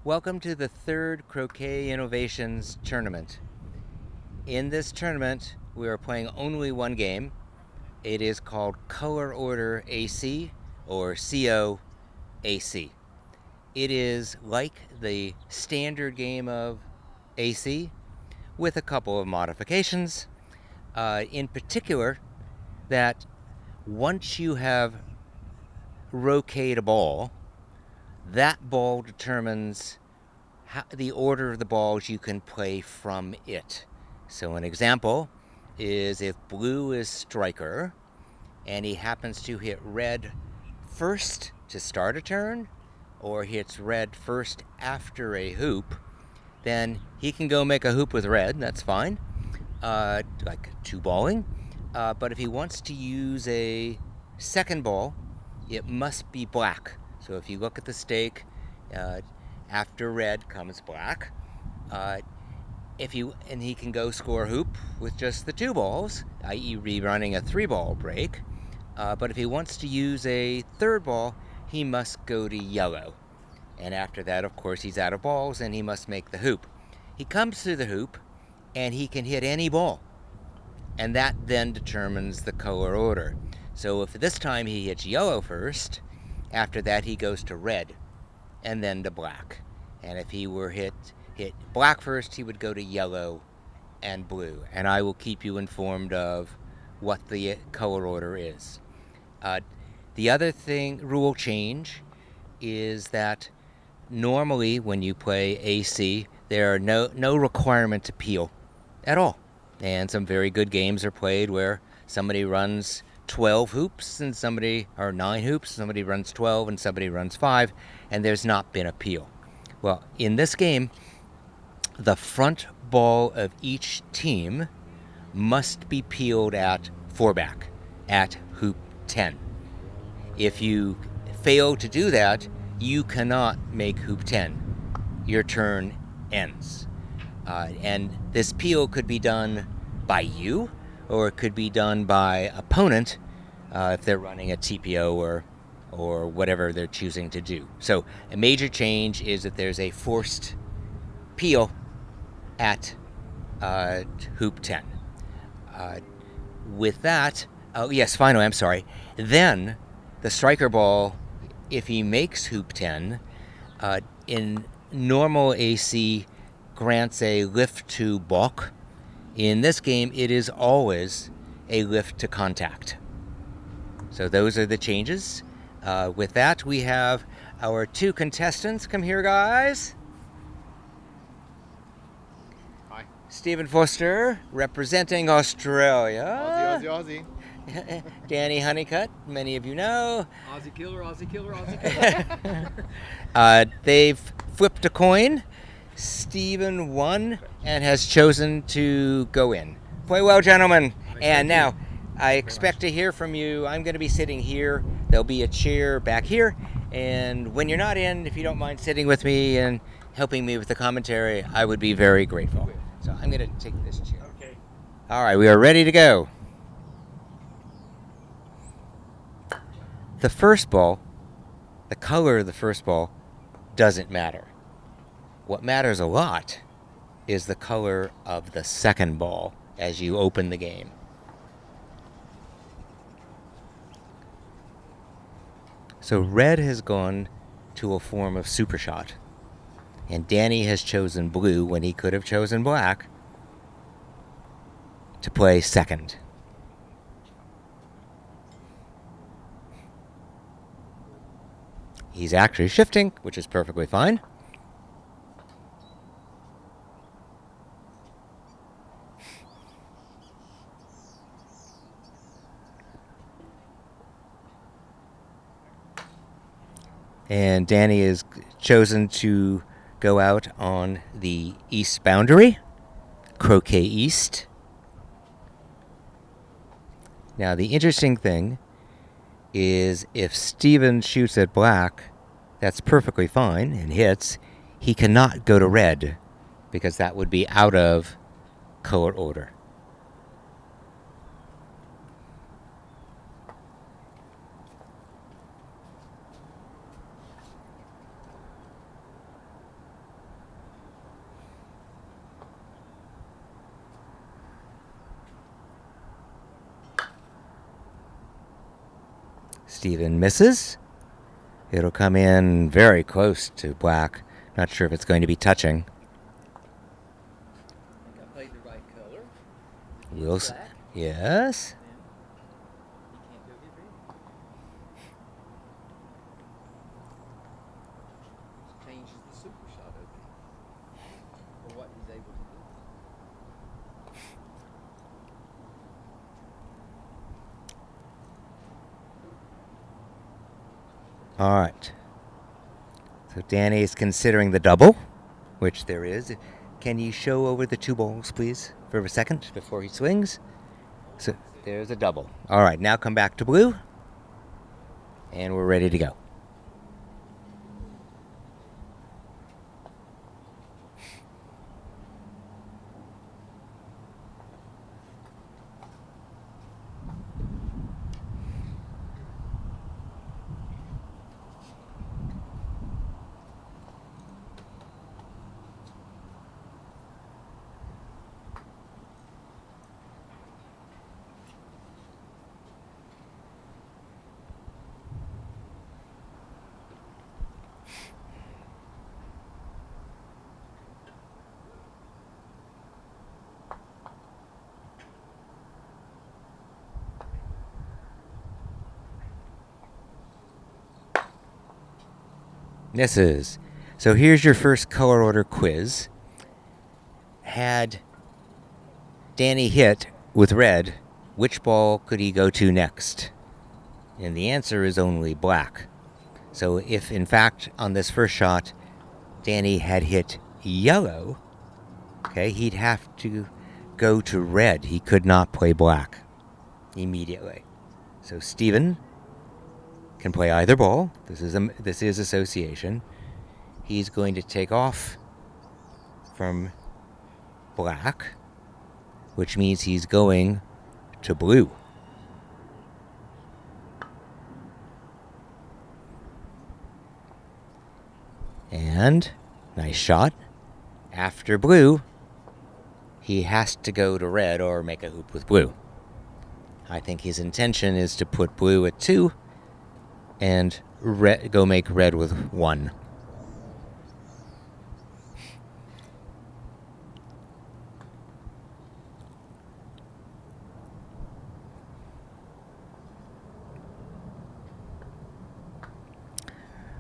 Welcome to the third Croquet Innovations tournament. In this tournament, we are playing only one game. It is called Color Order AC or COAC. It is like the standard game of AC with a couple of modifications. In particular, that once you have rocated a ball, that ball determines the order of the balls you can play from it. So an example is if blue is striker and he happens to hit red first to start a turn, or hits red first after a hoop, then he can go make a hoop with red, that's fine, like two balling. But if he wants to use a second ball, it must be black. So if you look at the stake, after red comes black. And he can go score a hoop with just the two balls, i.e. rerunning a 3-ball break. But if he wants to use a third ball, he must go to yellow. And after that, of course, he's out of balls and he must make the hoop. He comes to the hoop and he can hit any ball. And that then determines the color order. So if this time he hits yellow first, after that he goes to red and then to black. And if he were hit black first, he would go to yellow and blue. And I will keep you informed of what the color order is. The other rule change is that normally when you play AC, there are no requirement to peel at all. And some very good games are played where somebody runs 12 hoops and or 9 hoops, somebody runs 12 and somebody runs 5, and there's not been a peel. Well, in this game, the front ball of each team must be peeled at 4-back, at hoop 10. If you fail to do that, you cannot make hoop 10. Your turn ends. And this peel could be done by you, or it could be done by opponent if they're running a TPO or whatever they're choosing to do. So a major change is that there's a forced peel at hoop 10. With that, oh yes, finally, I'm sorry. Then the striker ball, if he makes hoop 10, in normal AC grants a lift to balk. In this game, it is always a lift to contact. So those are the changes. With that, we have our two contestants. Come here, guys. Hi. Stephen Forster, representing Australia. Aussie. Danny Huneycutt, many of you know. Aussie killer, Aussie killer, Aussie killer. They've flipped a coin. Stephen won and has chosen to go in. Play well, gentlemen. And now, I expect to hear from you. I'm going to be sitting here. There'll be a chair back here. And when you're not in, if you don't mind sitting with me and helping me with the commentary, I would be very grateful. So I'm going to take this chair. Okay. All right, we are ready to go. The first ball, the color of the first ball, doesn't matter. What matters a lot is the color of the second ball as you open the game. So red has gone to a form of super shot, and Danny has chosen blue when he could have chosen black to play second. He's actually shifting, which is perfectly fine. And Danny is chosen to go out on the east boundary, Croquet East. Now, the interesting thing is if Steven shoots at black, that's perfectly fine and hits. He cannot go to red because that would be out of color order. Steven misses. It'll come in very close to black. Not sure if it's going to be touching. I think I played the right color. We'll see. Yes. He can't go hit red. Which changes the super shot opening for what he's able to do. All right. So Danny is considering the double, which there is. Can you show over the 2 balls, please, for a second before he swings? So there's a double. All right, now come back to blue, and we're ready to go. Misses. So here's your first color order quiz. Had Danny hit with red, which ball could he go to next? And the answer is only black. So if, in fact, on this first shot, Danny had hit yellow, okay, he'd have to go to red. He could not play black immediately. So Steven can play either ball. This is association. He's going to take off from black, which means he's going to blue. And nice shot. After blue, he has to go to red or make a hoop with blue. I think his intention is to put blue at 2 and go make red with 1.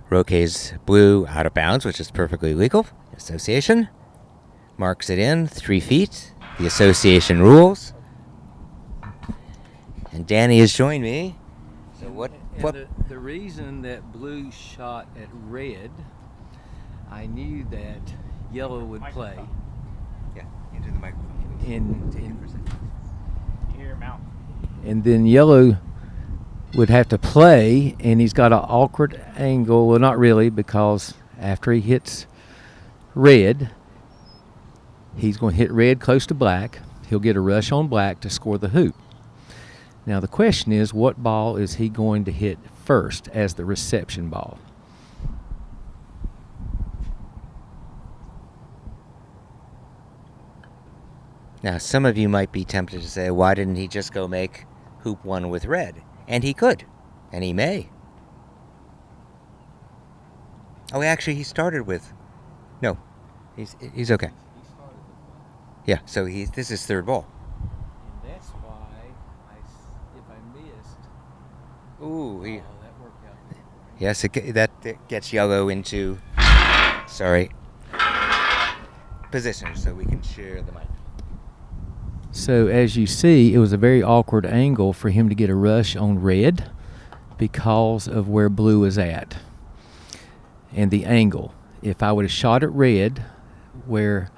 Roque's blue out of bounds, which is perfectly legal. Association. Marks it in 3 feet. The association rules. And Danny has joined me. So what? The reason that blue shot at red, I knew that yellow would play. Yeah, into the microphone. Take it for a second. You hear him out. And then yellow would have to play, and he's got an awkward angle. Well, not really, because after he hits red, he's going to hit red close to black. He'll get a rush on black to score the hoop. Now the question is, what ball is he going to hit first as the reception ball? Now, some of you might be tempted to say, why didn't he just go make hoop 1 with red? And he could, and he may. Oh, actually, he started with... No, he's okay. Yeah, so this is third ball. And that's why, if I missed... Ooh, that worked out. yes, that gets yellow into... position, so we can share the mic. So as you see, it was a very awkward angle for him to get a rush on red because of where blue is at and the angle. If I would have shot at red where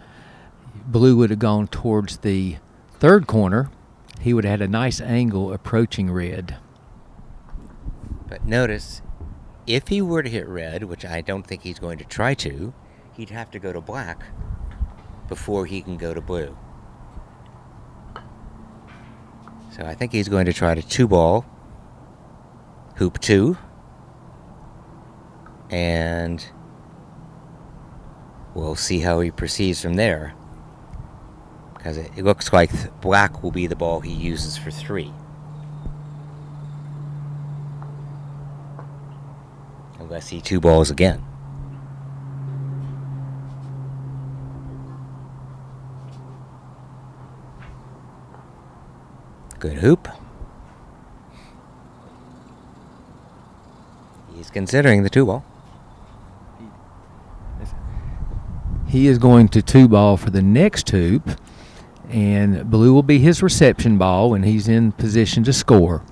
blue would have gone towards the third corner, he would have had a nice angle approaching red. But notice, if he were to hit red, which I don't think he's going to try to, he'd have to go to black before he can go to blue. So I think he's going to try to 2-ball, hoop 2, and we'll see how he proceeds from there. Because it looks like black will be the ball he uses for 3. unless he two balls again. Good hoop. He's considering the two ball. He is going to two ball for the next hoop, and blue will be his reception ball when he's in position to score,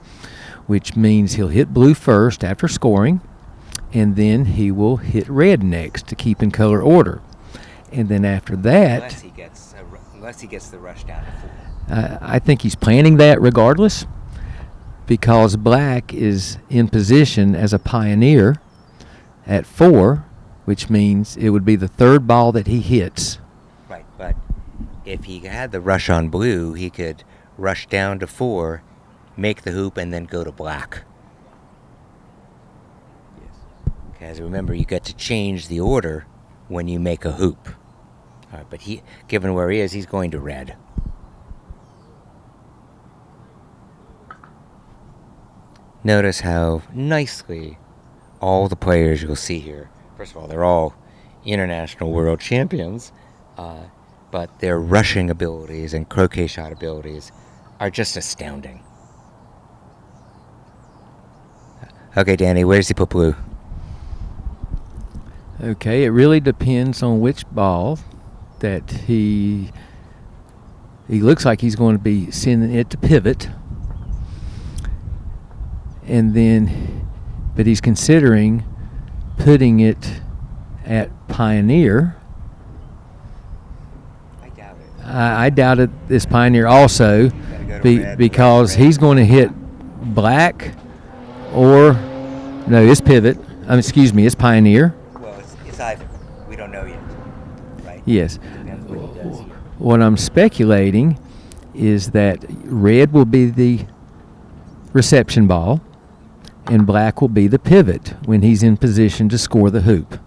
which means he'll hit blue first after scoring, and then he will hit red next to keep in color order. And then after that, unless he gets the rush down to 4. I think he's planning that regardless, because black is in position as a pioneer at 4, which means it would be the third ball that he hits. Right, but if he had the rush on blue, he could rush down to 4, make the hoop, and then go to black. Yes. Because remember, you get to change the order when you make a hoop. All right, but given where he is, he's going to red. Notice how nicely all the players you'll see here, first of all, they're all international world champions, but their rushing abilities and croquet shot abilities are just astounding. Okay, Danny, where does he put blue? Okay, it really depends on which ball that he looks like he's going to be sending it to pivot. And then, but he's considering putting it at pioneer. I doubt it. I doubt it. This pioneer also, Red, because red. he's going to hit black, or no, it's pivot. It's pioneer. Well, it's either. We don't know yet, right? Yes. That's what he does here. What I'm speculating is that red will be the reception ball, and black will be the pivot when he's in position to score the hoop.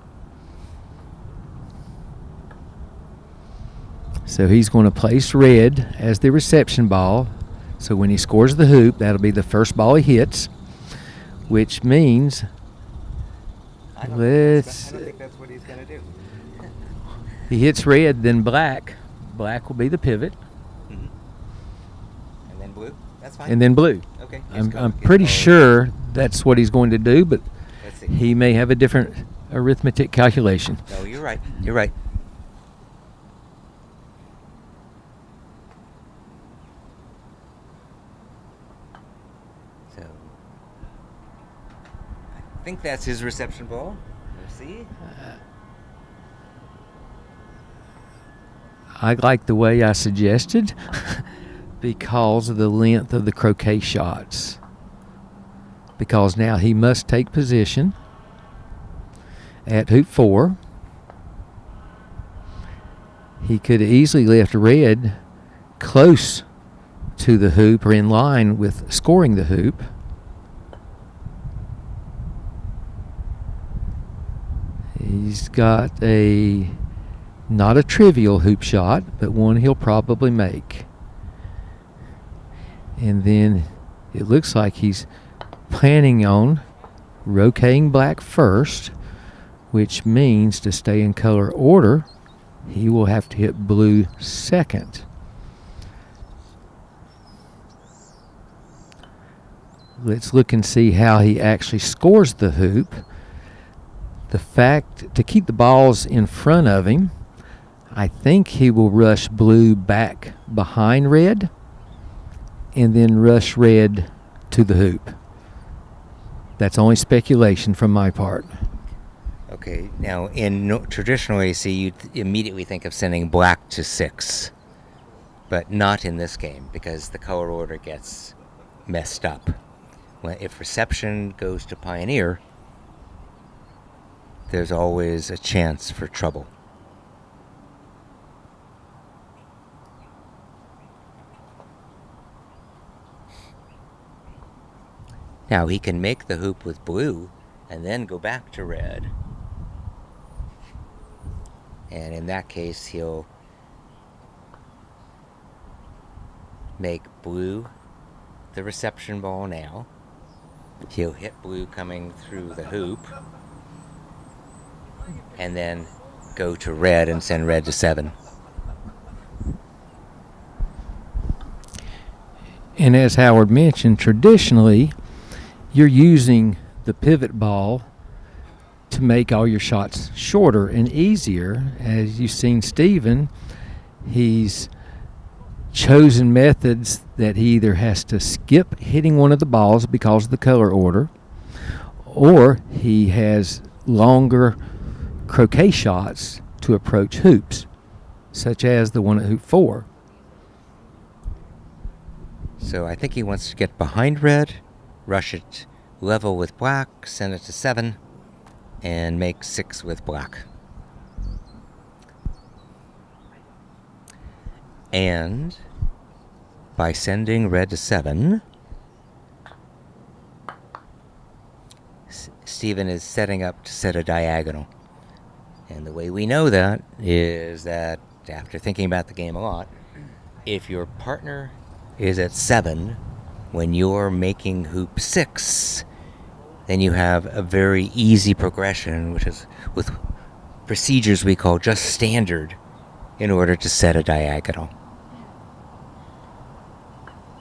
So he's going to place red as the reception ball. So when he scores the hoop, that'll be the first ball he hits, which means I don't think that's what he's going to do. he hits red, then black. Black will be the pivot, Mm-hmm. And then blue? That's fine. and then blue. Okay. I'm pretty sure that's what he's going to do, but Let's see. he may have a different arithmetic calculation. No, you're right. You're right. So, I think that's his reception ball. We'll see. I like the way I suggested because of the length of the croquet shots. Because now he must take position at hoop 4. He could easily left red close to the hoop or in line with scoring the hoop. He's got not a trivial hoop shot, but one he'll probably make. And then it looks like he's planning on rotating black first, which means to stay in color order, he will have to hit blue second. Let's look and see how he actually scores the hoop. The fact to keep the balls in front of him, I think he will rush blue back behind red and then rush red to the hoop. That's only speculation from my part. Okay, now in traditional AC, you immediately think of sending black to 6, but not in this game because the color order gets messed up. If reception goes to pioneer, there's always a chance for trouble. Now he can make the hoop with blue and then go back to red. And in that case, he'll make blue the reception ball now. He'll hit blue coming through the hoop. and then go to red and send red to 7. And as Howard mentioned, traditionally, you're using the pivot ball to make all your shots shorter and easier. As you've seen Stephen, he's chosen methods that he either has to skip hitting one of the balls because of the color order, or he has longer croquet shots to approach hoops, such as the one at hoop 4. So I think he wants to get behind red, rush it level with black, send it to 7, and make 6 with black. And by sending red to 7, Stephen is setting up to set a diagonal. And the way we know that is that, after thinking about the game a lot, if your partner is at 7 when you're making hoop 6, then you have a very easy progression, which is with procedures we call just standard, in order to set a diagonal.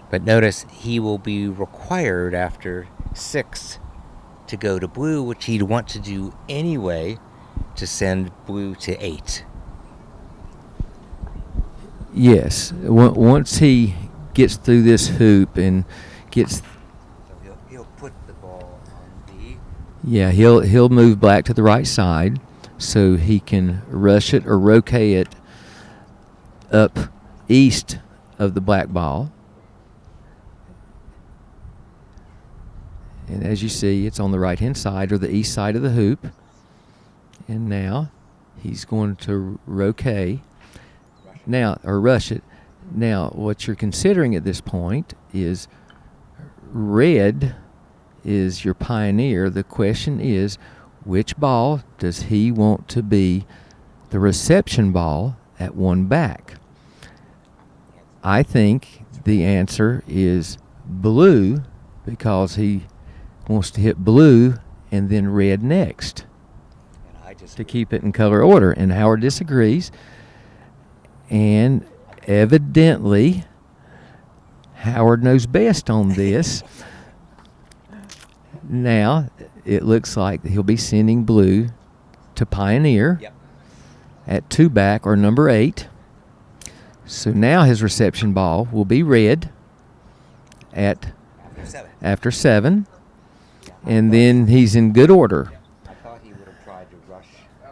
But notice he will be required after 6 to go to blue, which he'd want to do anyway, to send blue to 8. Yes, once he gets through this hoop and gets... So he'll put the ball on the... Yeah, he'll move black to the right side so he can rush it or rotate it up east of the black ball. And as you see, it's on the right-hand side or the east side of the hoop. And now he's going to roquet. Now, or rush it. Now, what you're considering at this point is red is your pioneer. The question is, which ball does he want to be the reception ball at 1 back? I think the answer is blue, because he wants to hit blue and then red next to keep it in color order. And Howard disagrees. And evidently, Howard knows best on this. Now, it looks like he'll be sending blue to Pioneer at 2 back or number 8. So now his reception ball will be red at after 7. And then he's in good order. I thought he would have tried to rush to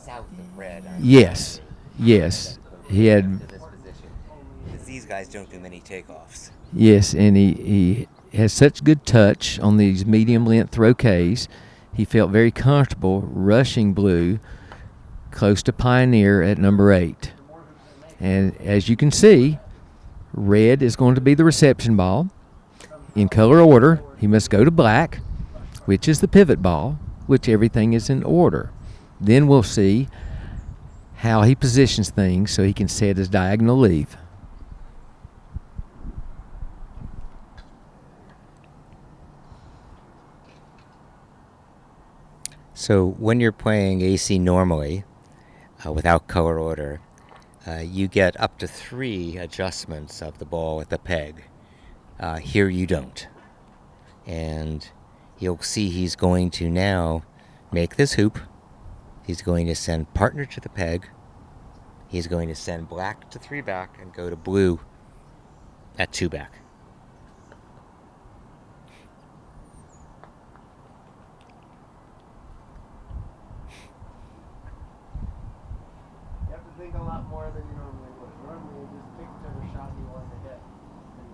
south of red. Yes. He had... To this position. Because these guys don't do many takeoffs. Yes, and he has such good touch on these medium length roquets. He felt very comfortable rushing blue close to Pioneer at number 8. And as you can see, red is going to be the reception ball. In color order, he must go to black, which is the pivot ball, which everything is in order. Then we'll see how he positions things so he can set his diagonal leave. So when you're playing AC normally, without color order, you get up to 3 adjustments of the ball at the peg. Here you don't. And you'll see he's going to now make this hoop. He's going to send partner to the peg. He's going to send black to 3 back and go to blue at 2 back. You have to think a lot more than you normally would. Normally you just pick whichever shot you want to hit and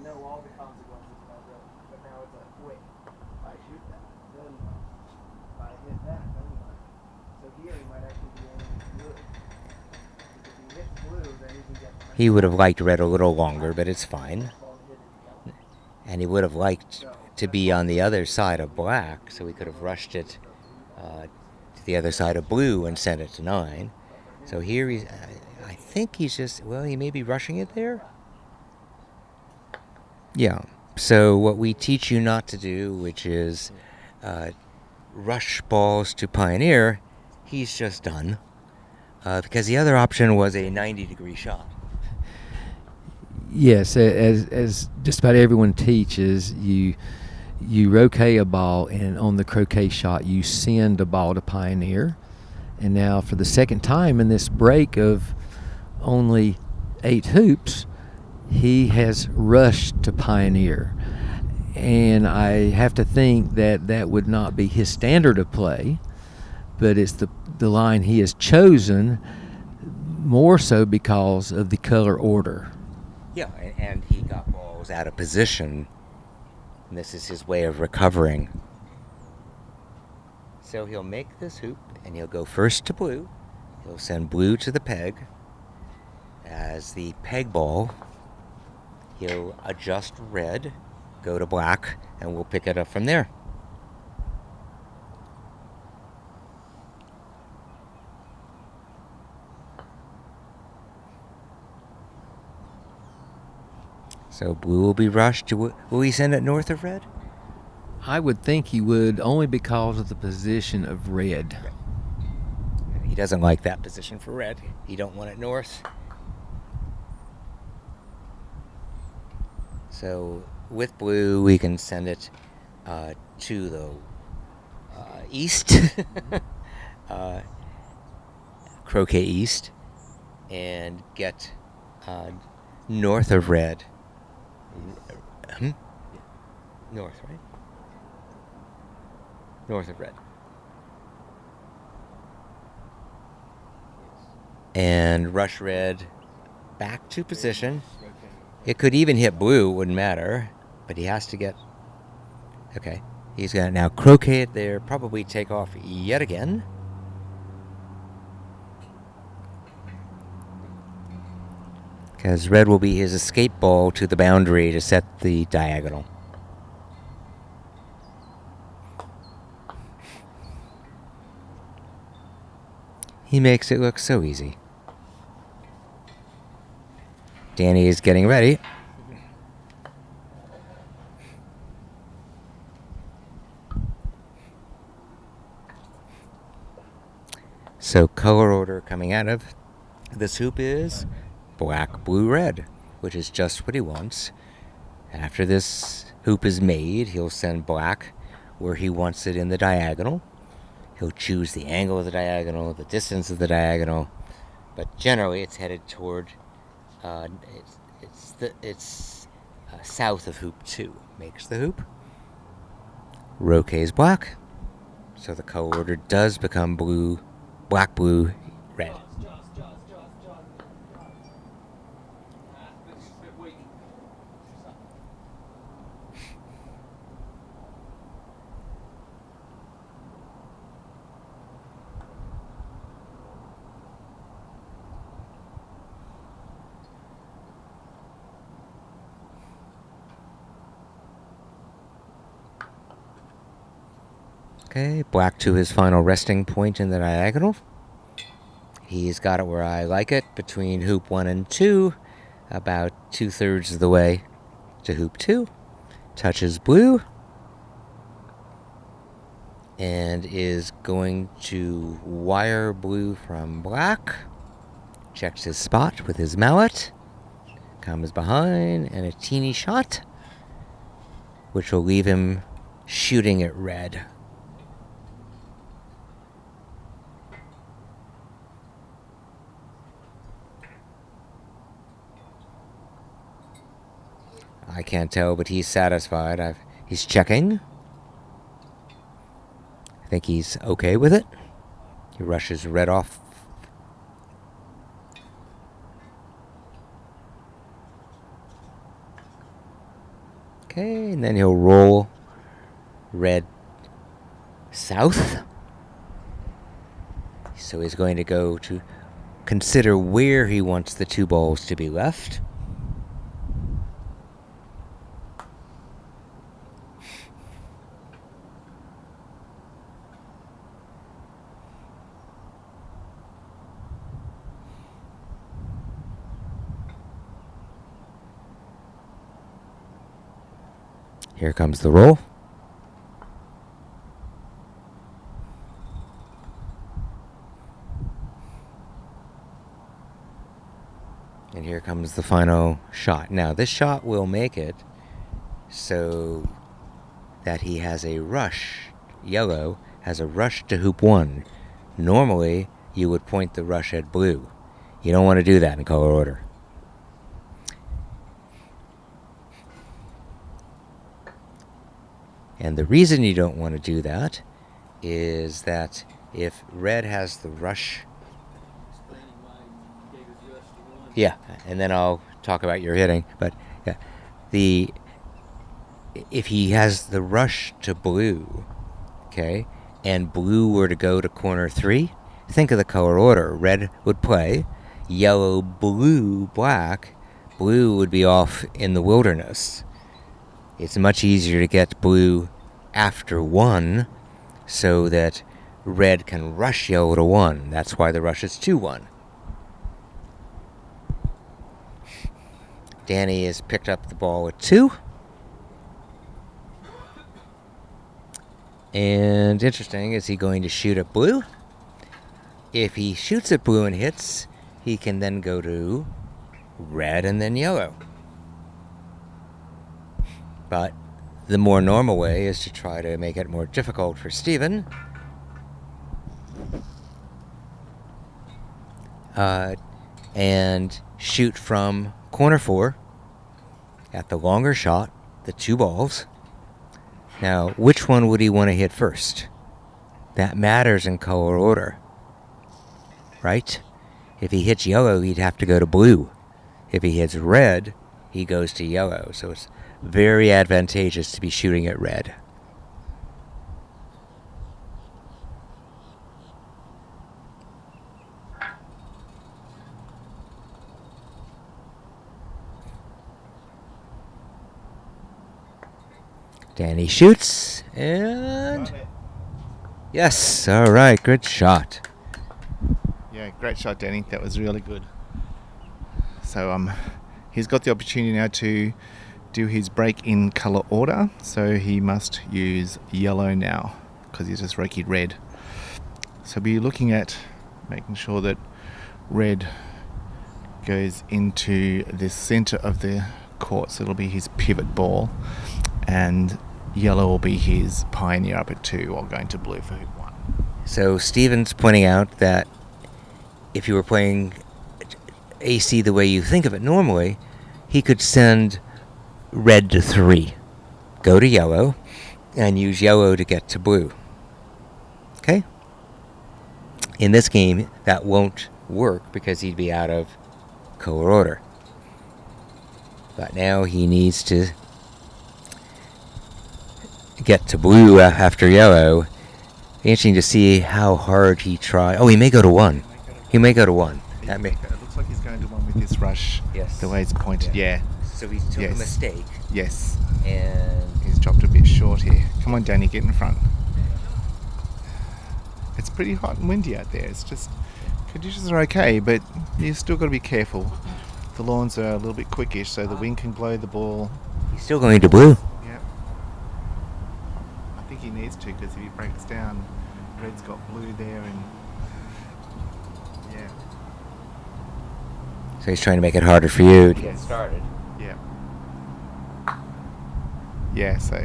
know all the consequences about it. But now it's like, wait, if I shoot that, then what? If I hit that, then what? So here he might actually be aiming blue. Because if he hits blue, then he can get... He would have liked red a little longer, but it's fine. And he would have liked to be on the other side of black, so he could have rushed it to the other side of blue and sent it to 9. So here he's, I think he's just, well, he may be rushing it there. Yeah. So what we teach you not to do, which is rush balls to Pioneer, he's just done. Because the other option was a 90-degree shot. Yes, as just about everyone teaches, you croquet a ball, and on the croquet shot, you send a ball to Pioneer. And now, for the second time in this break of only 8 hoops, he has rushed to Pioneer. And I have to think that that would not be his standard of play, but it's the line he has chosen, more so because of the color order. Yeah, and he got balls out of position. And this is his way of recovering. So he'll make this hoop, and he'll go first to blue. He'll send blue to the peg. As the peg ball, he'll adjust red, go to black, and we'll pick it up from there. So blue will be rushed. Will he send it north of red? I would think he would, only because of the position of red. He doesn't like that position for red. He don't want it north. So with blue, we can send it to the east, croquet east, and get north of red. North, right? North of red. And rush red back to position. It could even hit blue, wouldn't matter, but he has to get... Okay, he's going to now croquet it there, probably take off yet again. Because red will be his escape ball to the boundary to set the diagonal. He makes it look so easy. Danny is getting ready. So color order coming out of this hoop is black, blue, red, which is just what he wants. After this hoop is made, he'll send black where he wants it in the diagonal. He'll choose the angle of the diagonal, the distance of the diagonal, but generally it's headed toward, it's south of hoop 2. Makes the hoop. Roquet's black, so the color order does become blue, black, blue, red. Okay, black to his final resting point in the diagonal. He's got it where I like it, between hoop 1 and 2, about 2/3 of the way to hoop 2. Touches blue, and is going to wire blue from black. Checks his spot with his mallet. Comes behind, and a teeny shot, which will leave him shooting at red. I can't tell, but he's satisfied. He's checking. I think he's okay with it. He rushes red off. Okay, and then he'll roll red south. So he's going to go to consider where he wants the 2 balls to be left. Here comes the roll. And here comes the final shot. Now, this shot will make it so that he has a rush. Yellow has a rush to hoop 1. Normally, you would point the rush at blue. You don't want to do that in color order. And the reason you don't want to do that is that if red has the rush... Yeah, and then I'll talk about your hitting. But yeah, if he has the rush to blue, okay, and blue were to go to corner 3, think of the color order. Red would play, yellow, blue, black. Blue would be off in the wilderness. It's much easier to get blue after 1 so that red can rush yellow to 1. That's why the rush is 2-1. Danny has picked up the ball with 2. And interesting, is he going to shoot at blue? If he shoots at blue and hits, he can then go to red and then yellow. But the more normal way is to try to make it more difficult for Steven. And shoot from corner 4 at the longer shot, the 2 balls. Now, which one would he want to hit first? That matters in color order, right? If he hits yellow, he'd have to go to blue. If he hits red, he goes to yellow. So it's very advantageous to be shooting at red. Danny shoots, and yes, all right, good shot. Yeah, great shot, Danny. That was really good. So he's got the opportunity now to do his break in colour order. So he must use yellow now because he's just rekied red. So be looking at making sure that red goes into the centre of the court. So it'll be his pivot ball, and yellow will be his pioneer up at 2 while going to blue for hoop 1. So Steven's pointing out that if you were playing AC the way you think of it normally, he could send red to 3, go to yellow, and use yellow to get to blue. Okay? In this game, that won't work because he'd be out of color order. But now he needs to get to blue after yellow. Interesting to see how hard he tries. Oh, he may go to 1. He may go to 1. It looks like he's going to 1 with this rush. Yes. The way it's pointed. Yeah. So he took a mistake. Yes. And he's dropped a bit short here. Come on, Danny, get in front. It's pretty hot and windy out there. It's just conditions are okay, but you still got to be careful. The lawns are a little bit quickish, so the wind can blow the ball. He's still going to blue. Yeah. I think he needs to, because if he breaks down, red's got blue there, and yeah. So he's trying to make it harder for you to get started. Yeah. Yeah, so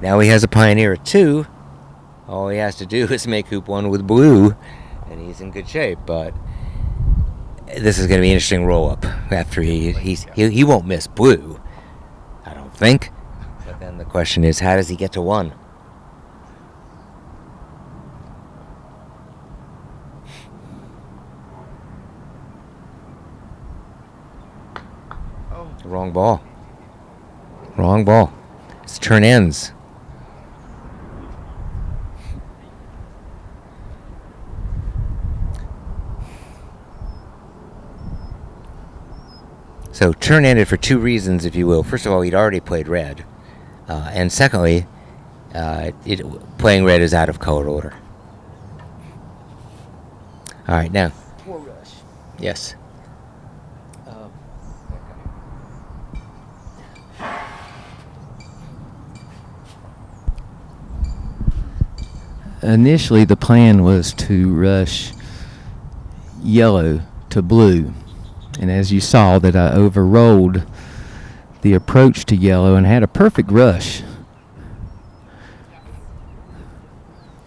now he has a pioneer at 2. All he has to do is make hoop 1 with blue, and he's in good shape. But this is going to be an interesting roll-up after he won't miss blue, I don't think. But then the question is, how does he get to 1? oh, Wrong ball. Wrong ball. It's turn ends. So turn ended for 2 reasons, if you will. First of all, he'd already played red. And secondly, playing red is out of color order. All right, now. Poor rush. Yes. Initially, the plan was to rush yellow to blue And as you saw, that I overrolled the approach to yellow and had a perfect rush.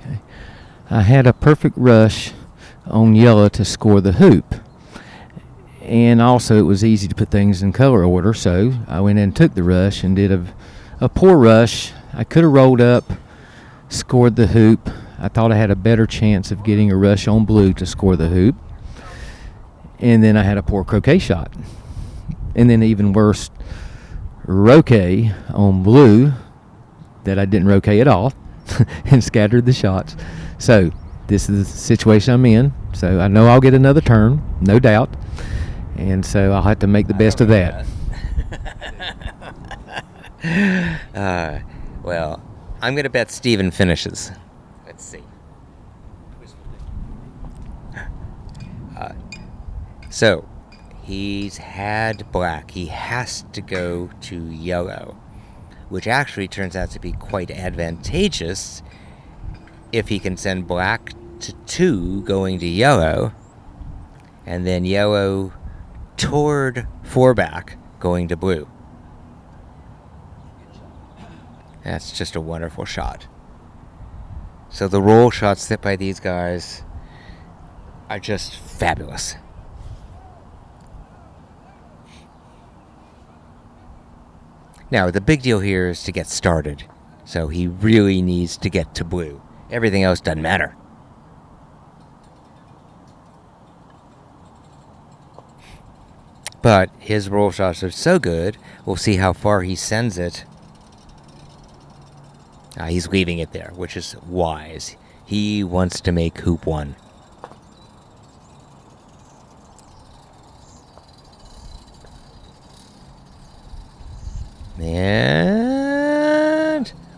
Okay. I had a perfect rush on yellow to score the hoop. And also it was easy to put things in color order, so I went in and took the rush and did a poor rush. I could have rolled up, scored the hoop. I thought I had a better chance of getting a rush on blue to score the hoop. And then I had a poor croquet shot. And then even worse, roquet on blue that I didn't roquet at all and scattered the shots. So this is the situation I'm in. So I know I'll get another turn, no doubt. And so I'll have to make the best of that. Well, I'm going to bet Steven finishes. Let's see. So, he's had black. He has to go to yellow, which actually turns out to be quite advantageous if he can send black to 2 going to yellow, and then yellow toward 4 back going to blue. That's just a wonderful shot. So the roll shots hit by these guys are just fabulous. Now, the big deal here is to get started. So he really needs to get to blue. Everything else doesn't matter. But his roll shots are so good, we'll see how far he sends it. He's leaving it there, which is wise. He wants to make hoop 1. And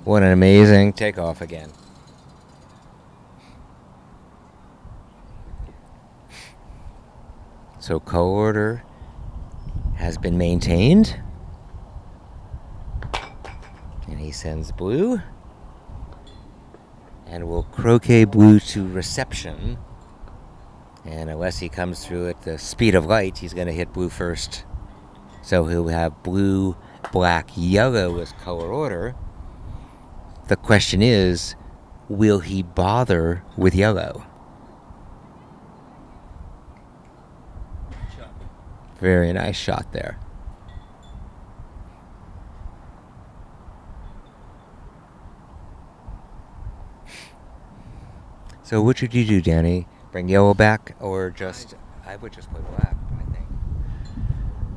what an amazing takeoff again. So color order has been maintained. And he sends blue. And we'll croquet blue to reception. And unless he comes through at the speed of light, he's going to hit blue first. So he'll have blue, black, yellow as color order. The question is, will he bother with yellow? Very nice shot there. So what should you do, Danny? Bring yellow back, or just... I would just play black, I think.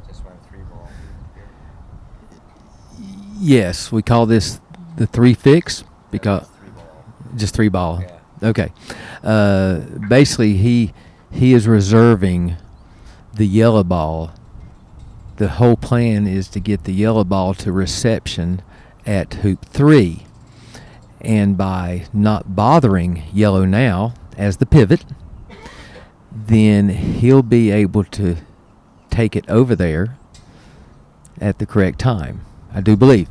Just run 3 ball. Yes, we call this the 3 fix because... 3 ball. Just 3 ball. Yeah. Okay. Basically, he is reserving the yellow ball. The whole plan is to get the yellow ball to reception at hoop 3. And by not bothering yellow now as the pivot, then he'll be able to take it over there at the correct time, I do believe.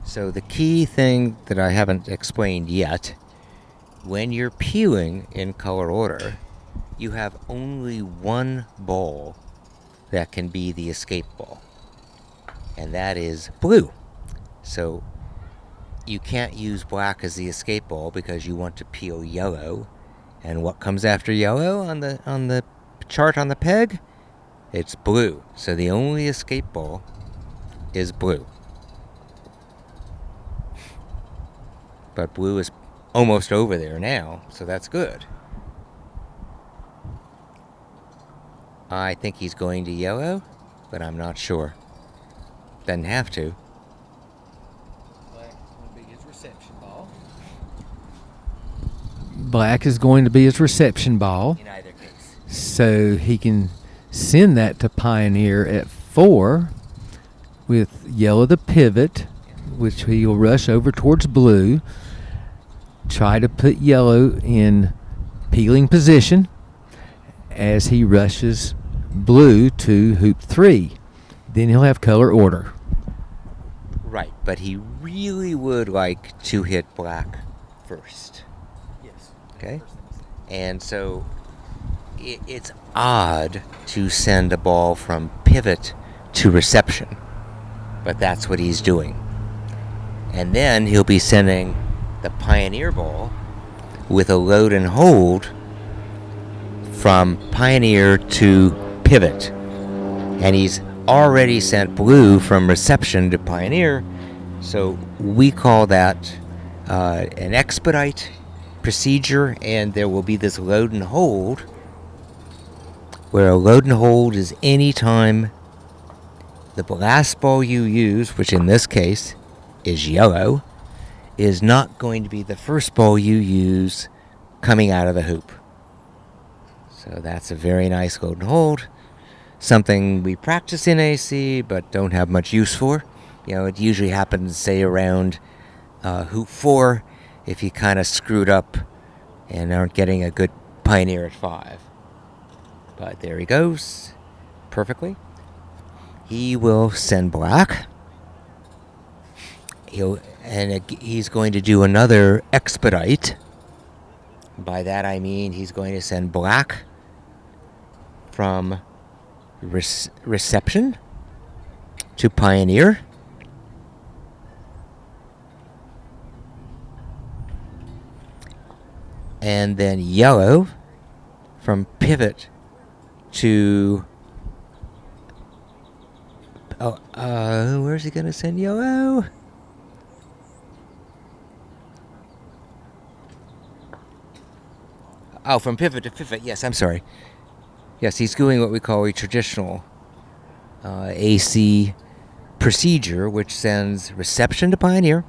So the key thing that I haven't explained yet, when you're peeling in color order, you have only one ball that can be the escape ball, and that is blue. So you can't use black as the escape ball because you want to peel yellow. And what comes after yellow on the chart on the peg? It's blue. So the only escape ball is blue. But blue is almost over there now, so that's good. I think he's going to yellow, but I'm not sure. Doesn't have to. Black is going to be his reception ball. In either case. So he can send that to Pioneer at 4 with yellow the pivot, which he'll rush over towards blue. Try to put yellow in peeling position as he rushes blue to hoop 3. Then he'll have color order. Right, but he really would like to hit black first. Yes. Okay? And so it's odd to send a ball from pivot to reception, but that's what he's doing. And then he'll be sending the Pioneer ball with a load and hold from Pioneer to pivot. And he's already sent blue from reception to Pioneer, so we call that an expedite procedure, and there will be this load and hold, where a load and hold is any time the last ball you use, which in this case is yellow, is not going to be the first ball you use coming out of the hoop. So that's a very nice load and hold. Something we practice in AC but don't have much use for. It usually happens, say, around hoop 4 if you kind of screwed up and aren't getting a good Pioneer at 5. But there he goes, perfectly. He will send black. He's going to do another expedite. By that I mean he's going to send black from reception to Pioneer. And then yellow from pivot to... where's he going to send yellow? Oh, from pivot to pivot. Yes, I'm sorry. Yes, he's doing what we call a traditional AC procedure, which sends reception to Pioneer,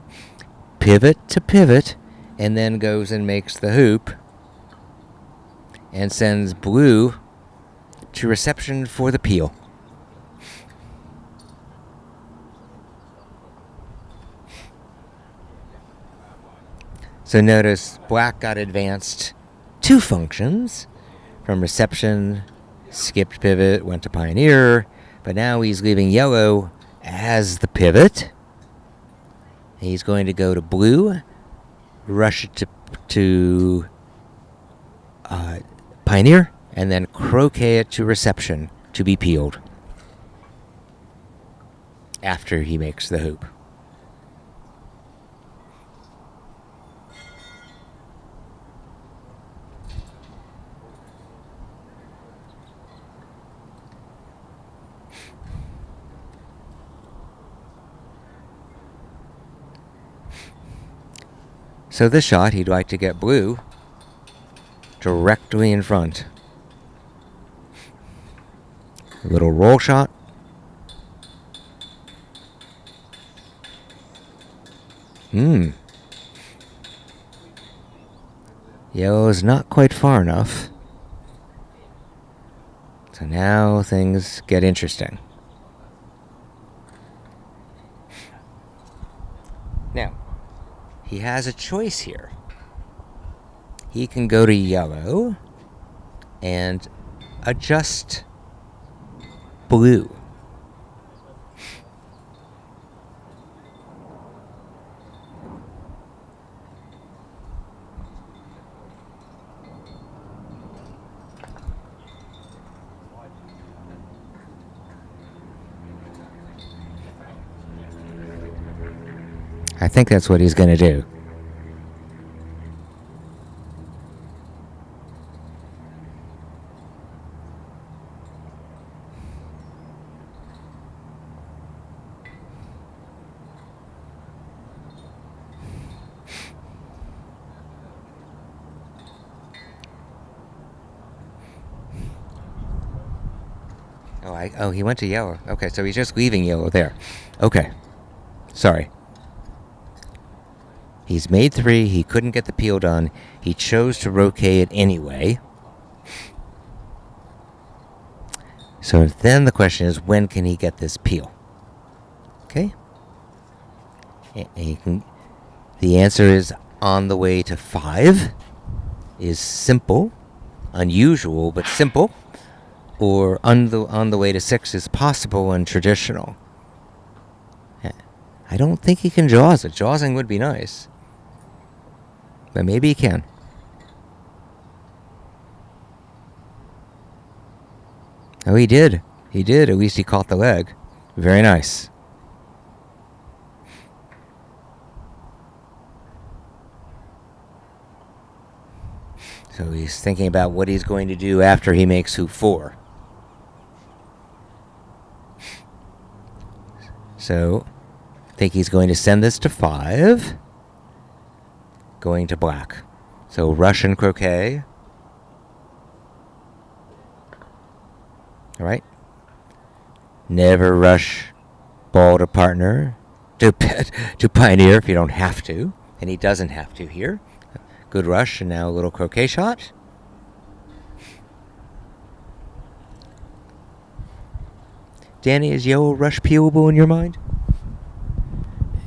pivot to pivot, and then goes and makes the hoop and sends blue to reception for the peel. So notice black got advanced 2 functions from reception, skipped pivot, went to Pioneer, but now he's leaving yellow as the pivot. He's going to go to blue, rush it to Pioneer, and then croquet it to reception to be peeled after he makes the hoop. So this shot, he'd like to get blue directly in front. A little roll shot. Yellow is not quite far enough. So now things get interesting. Now, he has a choice here. He can go to yellow and adjust blue. I think that's what he's going to do. He went to yellow. Okay, so he's just leaving yellow there. Okay. Sorry. He's made 3. He couldn't get the peel done. He chose to roquet it anyway. So then the question is, when can he get this peel? Okay. And the answer is on the way to 5 is simple, unusual, but simple. Or on the way to 6 is possible and traditional. I don't think he can jaws it. Jawsing would be nice. But maybe he can. Oh, he did. He did. At least he caught the leg. Very nice. So he's thinking about what he's going to do after he makes hoop 4. So, I think he's going to send this to 5. Going to black. So, Russian croquet. All right. Never rush ball to partner, to pioneer if you don't have to. And he doesn't have to here. Good rush, and now a little croquet shot. Danny, is yellow rush peelable in your mind?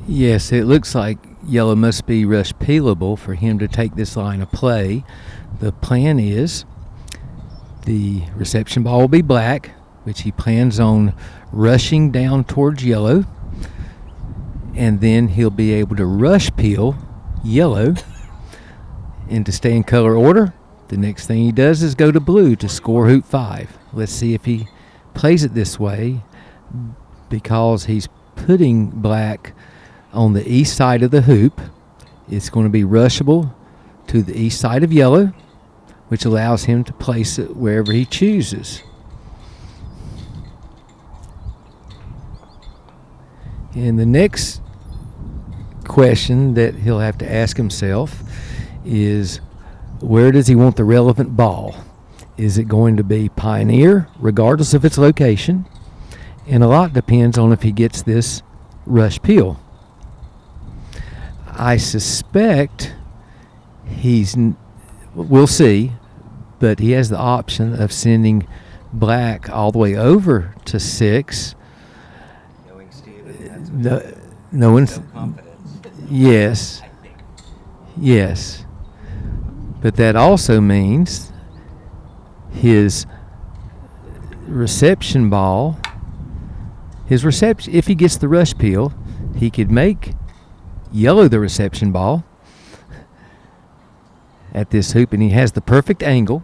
Yes, it looks like yellow must be rush peelable for him to take this line of play. The plan is the reception ball will be black, which he plans on rushing down towards yellow, and then he'll be able to rush peel yellow. And to stay in color order, the next thing he does is go to blue to score hoop 5. Let's see if he plays it this way, because he's putting black on the east side of the hoop. It's going to be rushable to the east side of yellow, which allows him to place it wherever he chooses. And the next question that he'll have to ask himself is, where does he want the relevant ball? Is it going to be pioneer, regardless of its location? And a lot depends on if he gets this rush peel. I suspect we'll see, but he has the option of sending black all the way over to 6. Knowing Steven, Knowing, confidence. yes, I think. yes. But that also means his reception ball, if he gets the rush peel, he could make yellow the reception ball at this hoop, and he has the perfect angle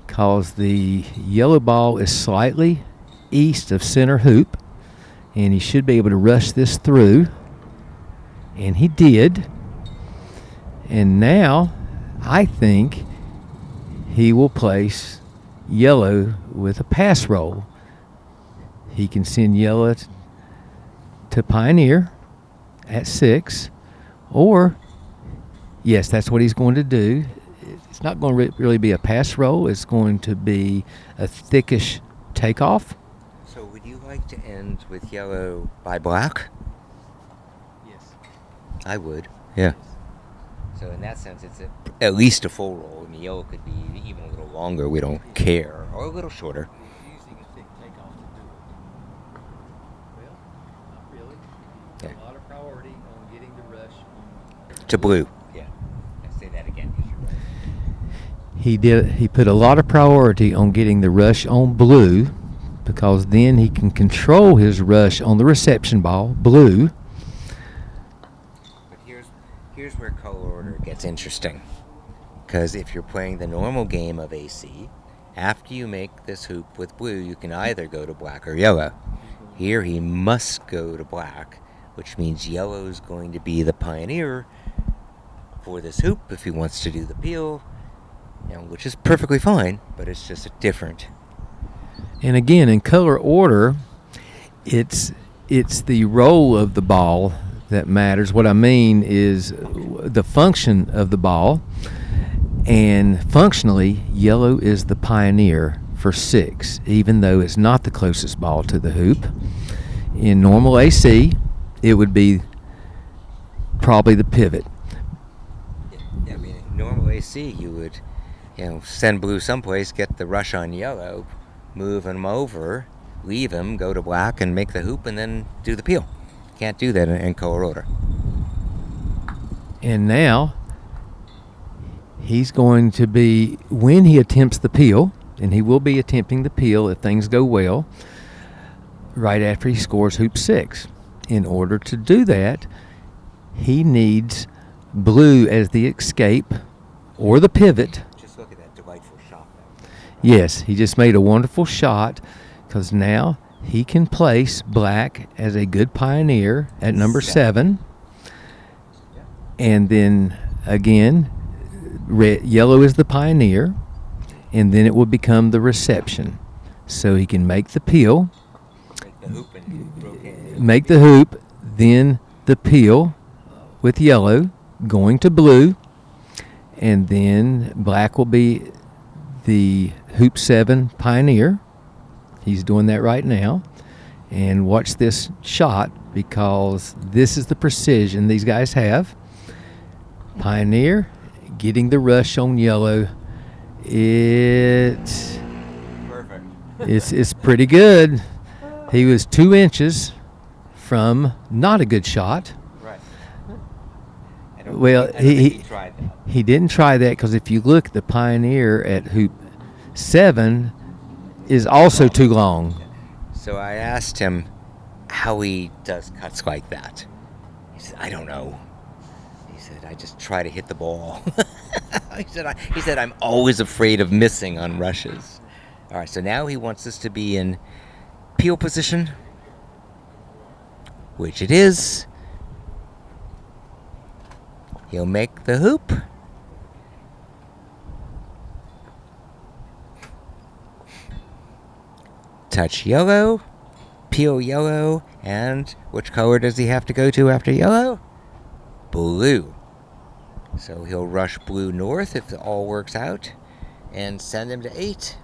because the yellow ball is slightly east of center hoop, and he should be able to rush this through, and he did. And now I think he will place yellow with a pass roll. He can send yellow to pioneer at 6, or yes, that's what he's going to do. It's not going to really be a pass roll. It's going to be a thickish takeoff. So would you like to end with yellow by black? Yes. I would. Yeah. So in that sense, it's at least a full roll, and the yellow could be even a little longer. We don't care, or a little shorter. Using a thick takeoff to do it. Well, not really. Yeah. A lot of priority on getting the rush on To blue. Yeah. I say that again because you're right. He put a lot of priority on getting the rush on blue, because then he can control his rush on the reception ball, blue. But here's where color order gets interesting. Because if you're playing the normal game of AC, after you make this hoop with blue, you can either go to black or yellow. Here he must go to black, which means yellow is going to be the pioneer for this hoop if he wants to do the peel, which is perfectly fine, but it's just different. And again, in color order, it's the roll of the ball that matters. What I mean is the function of the ball. And functionally, yellow is the pioneer for 6, even though it's not the closest ball to the hoop. In normal AC, it would be probably the pivot. I mean, in normal AC, you would, send blue someplace, get the rush on yellow, move him over, leave him, go to black, and make the hoop, and then do the peel. Can't do that in color order. And now he's going to be, when he attempts the peel, and he will be attempting the peel if things go well, right after he scores hoop 6. In order to do that, he needs blue as the escape or the pivot. Just look at that delightful shot, though. Yes, he just made a wonderful shot because now he can place black as a good pioneer at number 7. And then again, yellow is the pioneer, and then it will become the reception. So he can make the peel, Make the hoop and brocade. make the hoop, then the peel with yellow going to blue, and then black will be the hoop 7 pioneer. He's doing that right now. And watch this shot because this is the precision these guys have. Pioneer getting the rush on yellow. It's pretty good. He was 2 inches from not a good shot. Right. Well, I don't think he tried that. He didn't try that because if you look, the pioneer at hoop 7 is also too long. So I asked him how he does cuts like that. He said, I don't know. He said, I just try to hit the ball. He said, I'm always afraid of missing on rushes. All right, so now he wants us to be in peel position, which it is. He'll make the hoop. Touch yellow, peel yellow, and which color does he have to go to after yellow? Blue. So he'll rush blue north if it all works out and send him to 8.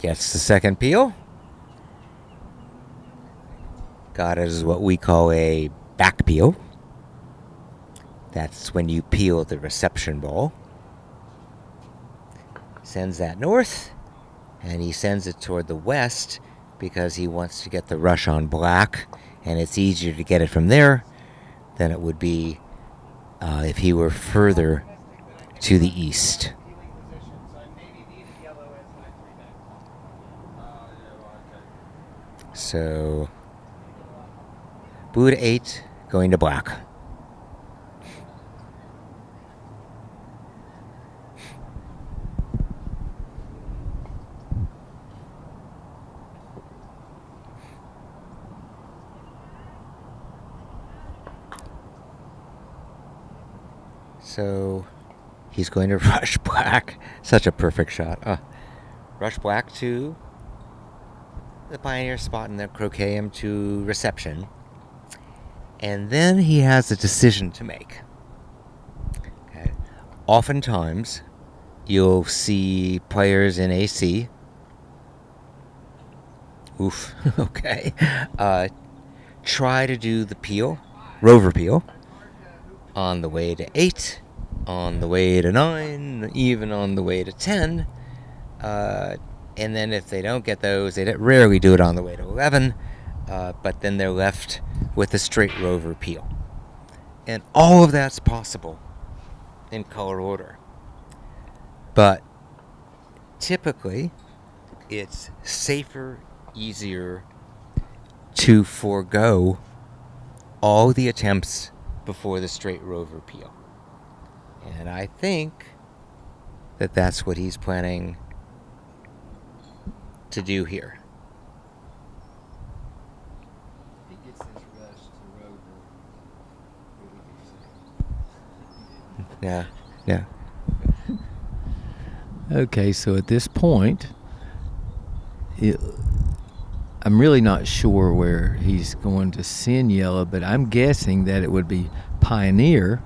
Gets the second peel. Got it as what we call a back peel. That's when you peel the reception ball. Sends that north, and he sends it toward the west because he wants to get the rush on black, and it's easier to get it from there than it would be if he were further to the east. So, blue to 8, going to black. So, he's going to rush black. Such a perfect shot. Rush black to the pioneer spot and then croquet him to reception. And then he has a decision to make. Okay. Oftentimes, you'll see players in AC. Oof. Okay. Try to do the peel, rover peel, on the way to 8, on the way to 9, even on the way to 10. And then if they don't get those, they rarely do it on the way to 11, but then they're left with a straight rover peel. And all of that's possible in color order. But typically, it's safer, easier to forego all the attempts before the straight rover peel. And I think that that's what he's planning to do here. He gets this rush to rover. Yeah. Okay, so at this point, I'm really not sure where he's going to send yellow, but I'm guessing that it would be pioneer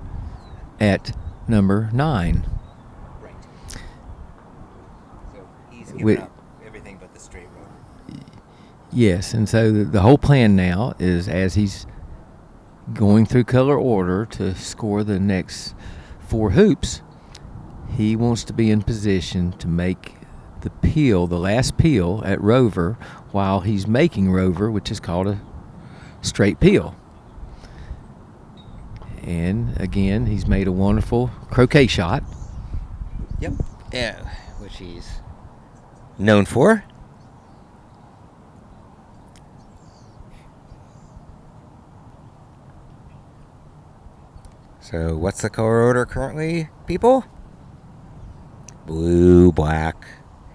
at number 9. Right. So he's giving up everything but the straight rover. Yes, and so the whole plan now is as he's going through color order to score the next 4 hoops, he wants to be in position to make the peel, the last peel at Rover, while he's making Rover, which is called a straight peel. And again, he's made a wonderful croquet shot. Yep. Yeah, which he's known for. So what's the color order currently, people? Blue, black.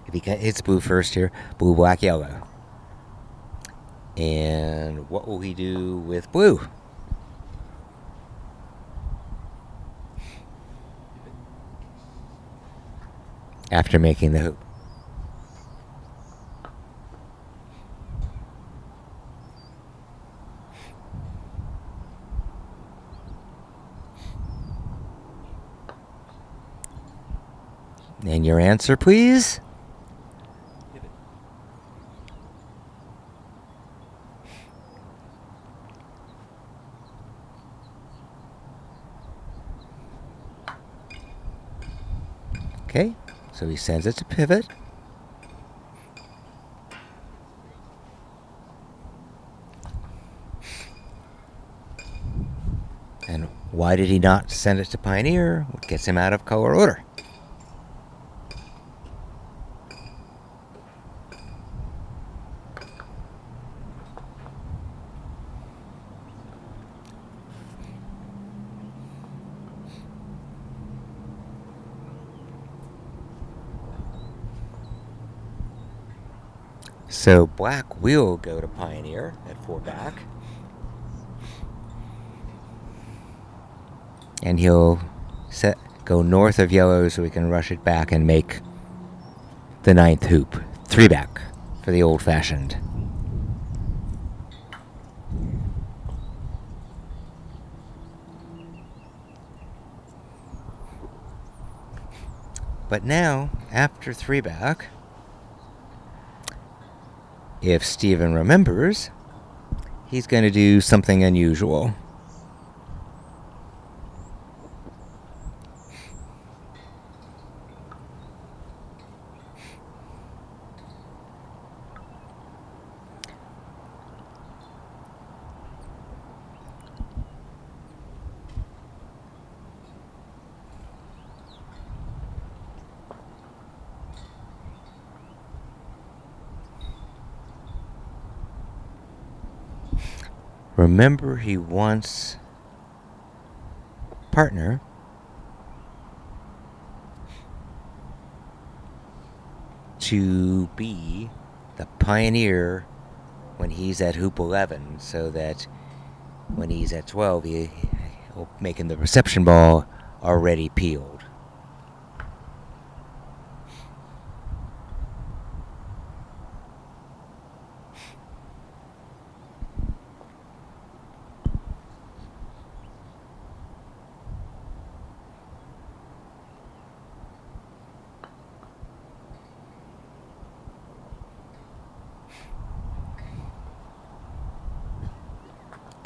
If he hits blue first here, blue, black, yellow. And what will he do with blue? After making the hoop. And your answer, please? Okay, so he sends it to pivot. And why did he not send it to Pioneer? What gets him out of color order? So black will go to Pioneer at 4 back. And he'll go north of yellow so we can rush it back and make the 9th hoop. 3 back for the old-fashioned. But now, after 3 back, if Steven remembers, he's going to do something unusual. Remember, he wants partner to be the Pioneer when he's at hoop 11, so that when he's at 12, he'll make him the reception ball already peeled.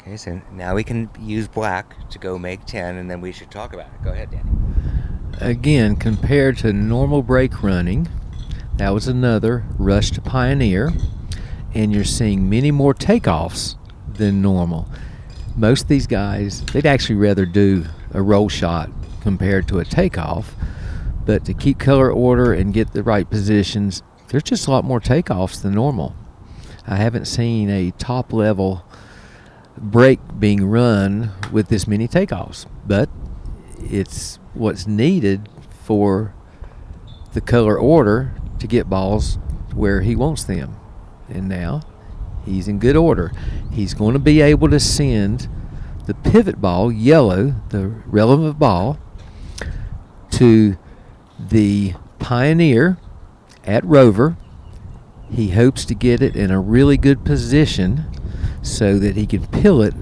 Okay, so now we can use black to go make 10, and then we should talk about it. Go ahead, Danny. Again, compared to normal break running, that was another rush to Pioneer, and you're seeing many more takeoffs than normal. Most of these guys, they'd actually rather do a roll shot compared to a takeoff, but to keep color order and get the right positions, there's just a lot more takeoffs than normal. I haven't seen a top level break being run with this many takeoffs, but it's what's needed for the color order to get balls where he wants them. And now he's in good order. He's going to be able to send the pivot ball, yellow, the relevant ball, to the Pioneer at Rover. He hopes to get it in a really good position so that he can peel it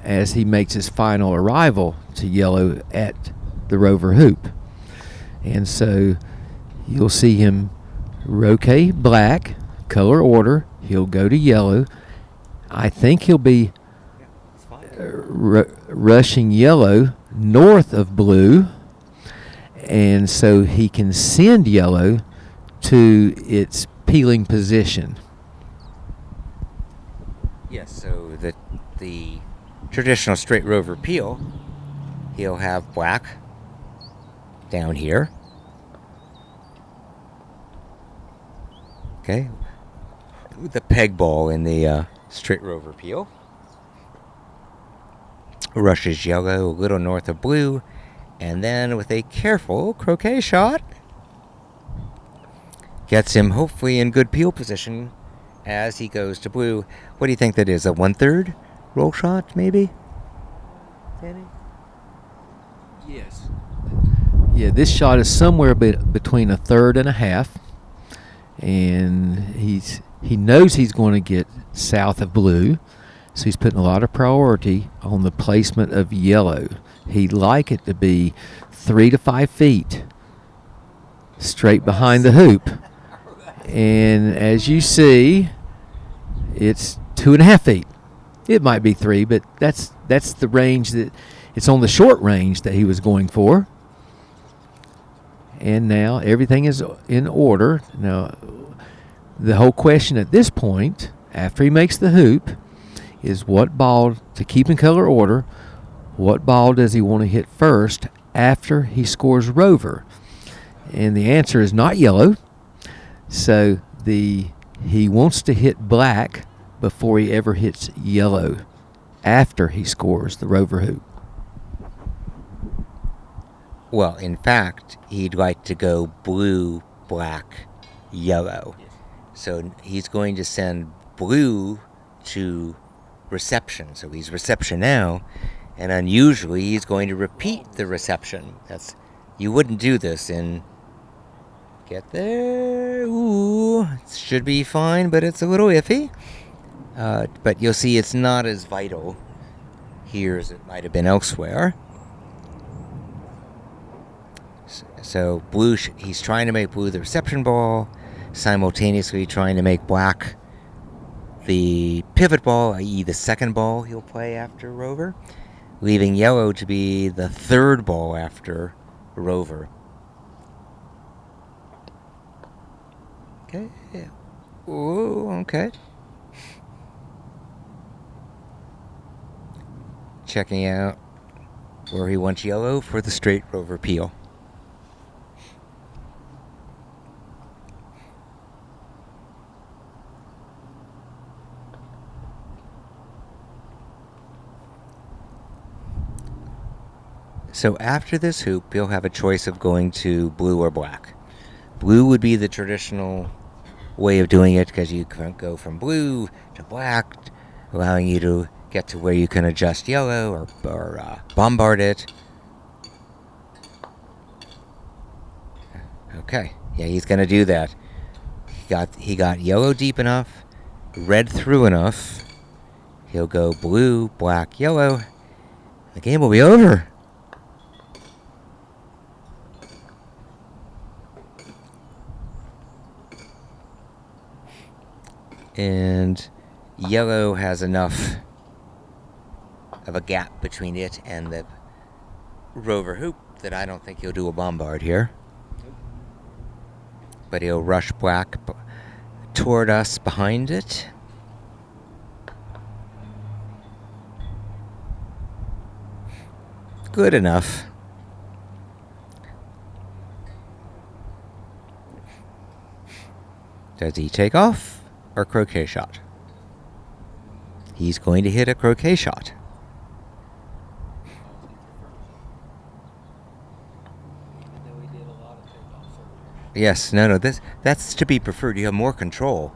as he makes his final arrival to yellow at the Rover hoop. And so you'll see him roquet black, color order. He'll go to yellow. I think he'll be rushing yellow north of blue. and so he can send yellow to its peeling position. Yes, so the traditional straight rover peel, he'll have black down here. Okay, the peg ball in the straight rover peel. Rushes yellow a little north of blue, and then with a careful croquet shot, gets him hopefully in good peel position as he goes to blue. What do you think that is? A 1/3 roll shot, maybe? Danny? Yes. Yeah, this shot is somewhere between 1/3 and 1/2, and he knows he's going to get south of blue, so he's putting a lot of priority on the placement of yellow. He'd like it to be 3 to 5 feet straight behind the hoop, and as you see, it's 2.5 feet. It might be 3, but that's the range that it's on the short range that he was going for. And now everything is in order. Now, the whole question at this point, after he makes the hoop, is what ball, to keep in color order, what ball does he want to hit first after he scores rover? And the answer is not yellow. So he wants to hit black before he ever hits yellow after he scores the rover hoop. Well, in fact, he'd like to go blue, black, yellow. Yes. So he's going to send blue to reception. So he's reception now, and unusually he's going to repeat the reception. You wouldn't do this in... Get there. Ooh, it should be fine, but it's a little iffy. But you'll see it's not as vital here as it might have been elsewhere. So blue, he's trying to make blue the reception ball, simultaneously trying to make black the pivot ball, i.e. the second ball he'll play after rover, leaving yellow to be the third ball after rover. Okay. Ooh, okay. Checking out where he wants yellow for the straight rover peel. So after this hoop, you'll have a choice of going to blue or black. Blue would be the traditional way of doing it because you can go from blue to black, allowing you to get to where you can adjust yellow or bombard it. Okay, yeah, he's going to do that. He got yellow deep enough, red through enough. He'll go blue, black, yellow. The game will be over. And yellow has enough of a gap between it and the rover hoop that I don't think he'll do a bombard here. But he'll rush black toward us behind it. Good enough. Does he take off? Or croquet shot? He's going to hit a croquet shot. Yes, no, that's to be preferred. You have more control,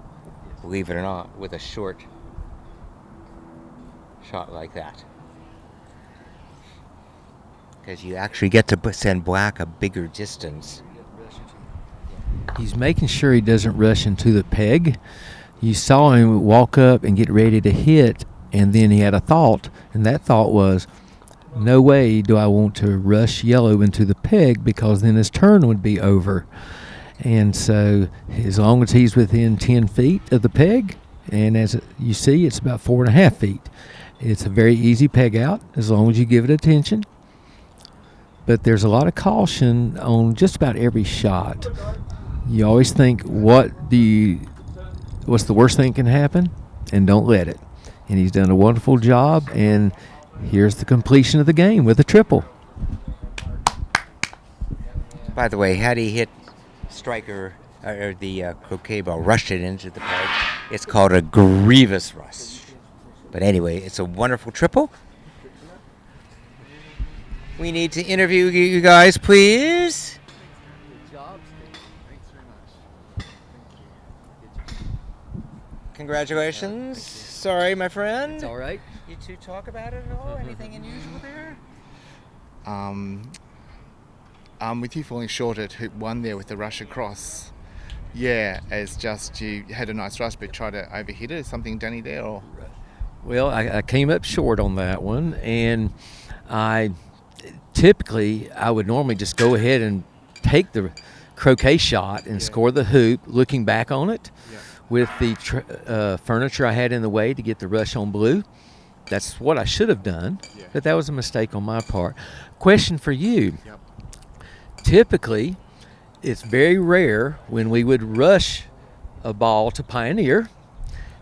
believe it or not, with a short shot like that. Because you actually get to send black a bigger distance. He's making sure he doesn't rush into the peg. You saw him walk up and get ready to hit, and then he had a thought, and that thought was, no way do I want to rush yellow into the peg because then his turn would be over. And so as long as he's within 10 feet of the peg, and as you see, it's about 4.5 feet. It's a very easy peg out as long as you give it attention. but there's a lot of caution on just about every shot. You always think, what's the worst thing can happen, and don't let it. And he's done a wonderful job, and here's the completion of the game with a triple. By the way, had he hit striker or the croquet ball, rushed it into the peg, it's called a grievous rush. But anyway, it's a wonderful triple. We need to interview you guys, please. Good job, Steve. Thanks very much. Congratulations. Sorry, my friend. It's all right. You two talk about it at all? Anything unusual there? With you falling short at hoop 1 there with the rush across, yeah, it's just you had a nice rush but tried to overhit it. Is something Danny there or? Well, I came up short on that one, and I would normally just go ahead and take the croquet shot and score the hoop, looking back on it with the furniture I had in the way to get the rush on blue. That's what I should have done, but that was a mistake on my part. Question for you. Yep. Typically, it's very rare when we would rush a ball to Pioneer,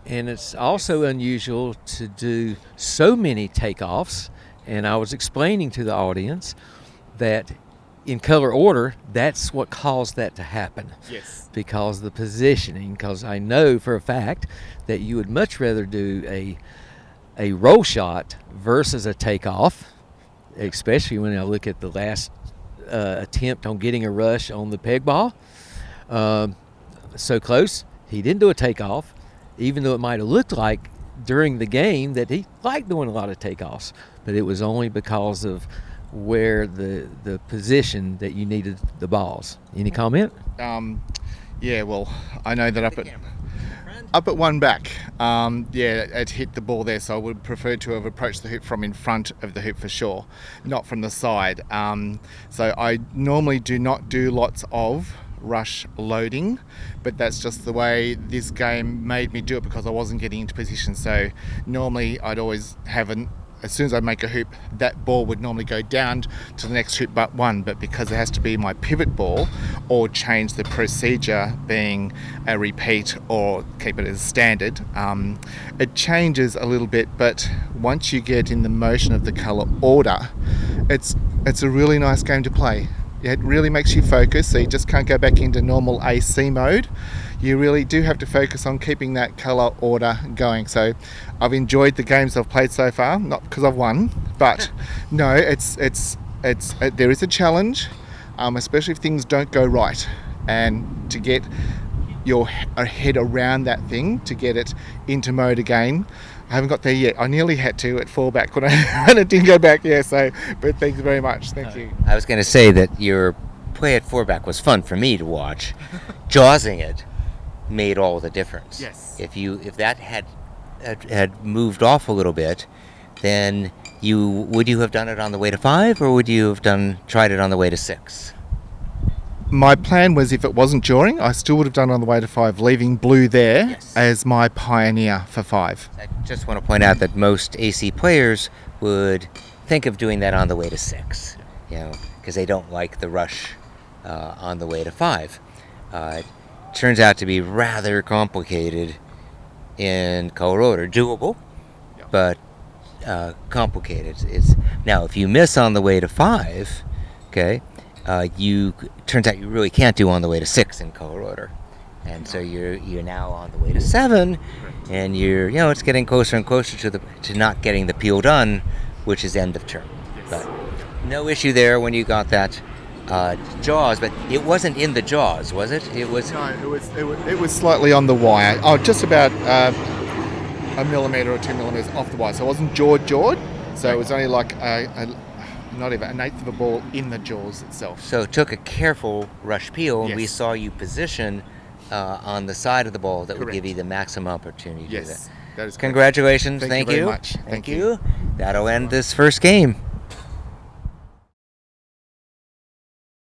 and it's also unusual to do so many takeoffs. And I was explaining to the audience that in color order, that's what caused that to happen. Yes. Because of the positioning, because I know for a fact that you would much rather do a roll shot versus a takeoff, especially when I look at the last attempt on getting a rush on the peg ball. So close. He didn't do a takeoff, even though it might have looked like during the game that he liked doing a lot of takeoffs, but it was only because of where the position that you needed the balls. Any comment? Yeah, well, I know that up at 1 back, it hit the ball there, so I would prefer to have approached the hoop from in front of the hoop for sure, not from the side. So I normally do not do lots of rush loading, but that's just the way this game made me do it because I wasn't getting into position. So normally I'd always have as soon as I make a hoop, that ball would normally go down to the next hoop but 1, but because it has to be my pivot ball or change the procedure being a repeat or keep it as standard, it changes a little bit. But once you get in the motion of the colour order, it's a really nice game to play. It really makes you focus, so you just can't go back into normal AC mode. You really do have to focus on keeping that colour order going. So I've enjoyed the games I've played so far, not because I've won, but no, there is a challenge, especially if things don't go right, and to get your head around that thing, to get it into mode again. I haven't got there yet. I nearly had to at fallback when it didn't go back. Yeah, but thanks very much. Thank you. I was going to say that your play at 4-back was fun for me to watch. Jawsing it made all the difference. Yes. If that had moved off a little bit, then would you have done it on the way to 5, or would you have tried it on the way to 6? My plan was, if it wasn't drawing, I still would have done it on the way to 5, leaving blue there as my pioneer for 5. I just want to point out that most AC players would think of doing that on the way to 6, because they don't like the rush on the way to 5. It turns out to be rather complicated in color order. Doable, but complicated. Now, if you miss on the way to 5, okay, turns out you really can't do on the way to 6 in color order, and so you're now on the way to 7, and it's getting closer and closer to not getting the peel done, which is end of turn. But no issue there when you got that jaws, but it wasn't in the jaws, was it? It was. No, it was slightly on the wire. Oh, just about a millimeter or 2 millimeters off the wire. So it wasn't jawed. So it was only like not even an eighth of a ball in the jaws itself. So it took a careful rush peel, and Yes. we saw you position on the side of the ball that would Correct. give you the maximum opportunity to do that. Yes, that is correct. Congratulations. Thank Thank you you. very much. Thank you. That'll end this first game.